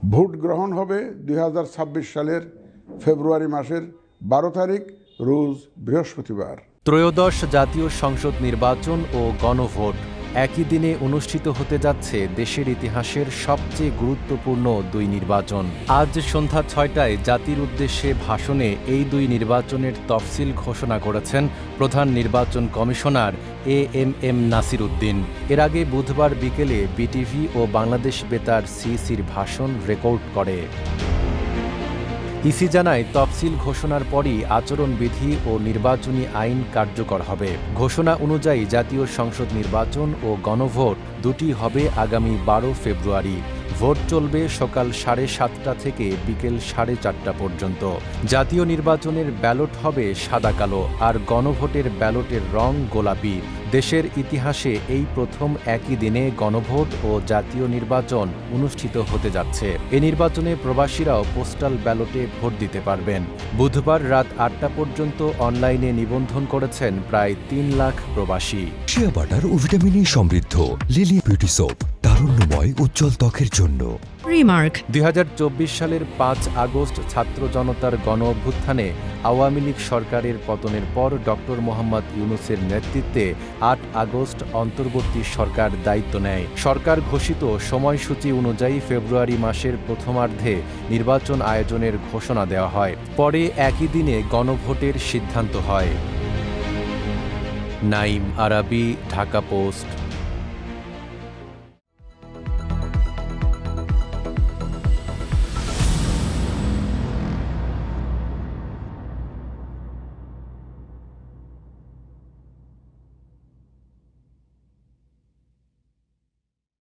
Vote গ্রহণ হবে 2026 সালের ফেব্রুয়ারি মাসের 12 তারিখ রোজ বৃহস্পতিবার। ত্রয়োদশ জাতীয় সংসদ নির্বাচন ও গণভোট একই দিনে অনুষ্ঠিত হতে যাচ্ছে দেশের ইতিহাসের সবচেয়ে গুরুত্বপূর্ণ দুই নির্বাচন। আজ সন্ধ্যা 6টায় জাতির উদ্দেশ্যে ভাষণে এই দুই নির্বাচনের তফসিল ঘোষণা করেছেন প্রধান নির্বাচন কমিশনার এএমএম নাসির উদ্দিন। এর আগে বুধবার বিকেলে বিটিভি ও বাংলাদেশ বেতার সিইসির ভাষণ রেকর্ড করে। ইসি জানায়, তফসিল ঘোষণার পরই আচরণবিধি ও নির্বাচনী আইন কার্যকর হবে। ঘোষণা অনুযায়ী জাতীয় সংসদ নির্বাচন ও গণভোট দুটি হবে আগামী 12 ফেব্রুয়ারি। ভোট চলবে সকাল 7:30 থেকে বিকেল 4:30 পর্যন্ত। জাতীয় নির্বাচনের ব্যালট হবে সাদা কালো, আর গণভোটের ব্যালটের রং গোলাপি। দেশের ইতিহাসে এই প্রথম একই দিনে গণভোট ও জাতীয় নির্বাচন অনুষ্ঠিত হতে যাচ্ছে। এ নির্বাচনে প্রবাসীরাও পোস্টাল ব্যালটে ভোট দিতে পারবেন। বুধবার রাত 8টা পর্যন্ত অনলাইনে নিবন্ধন করেছেন প্রায় 3 লাখ প্রবাসী। শিয়া বাটার ও ভিটামিনে সমৃদ্ধ লিলি বিউটি সোপ, তারুণ্যময় উজ্জ্বল ত্বকের জন্য। রিমার্ক 2024 সালের 5 আগস্ট ছাত্র জনতার গণ অভ্যুত্থানে আওয়ামী লীগ সরকারের পতনের পর ডক্টর মোহাম্মদ ইউনূসের নেতৃত্বে 8 আগস্ট অন্তর্বর্তী সরকার দায়িত্ব নেয়। সরকার ঘোষিত সময়সূচি অনুযায়ী ফেব্রুয়ারি মাসের প্রথমার্ধে নির্বাচন আয়োজনের ঘোষণা দেওয়া হয়। পরে একই দিনে গণভোটের সিদ্ধান্ত হয়। নাইম আরাবি, ঢাকা পোস্ট।